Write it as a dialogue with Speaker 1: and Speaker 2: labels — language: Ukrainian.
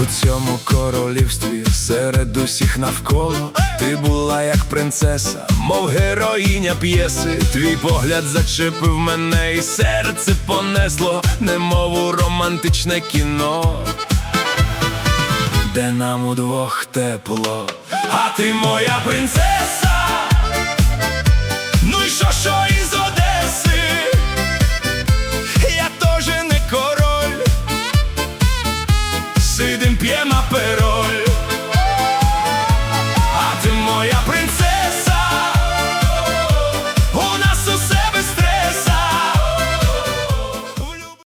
Speaker 1: У цьому королівстві серед усіх навколо ти була як принцеса, мов героїня п'єси. Твій погляд зачепив мене і серце понесло, немов у романтичне кіно, де нам удвох тепло. А ти моя принцеса.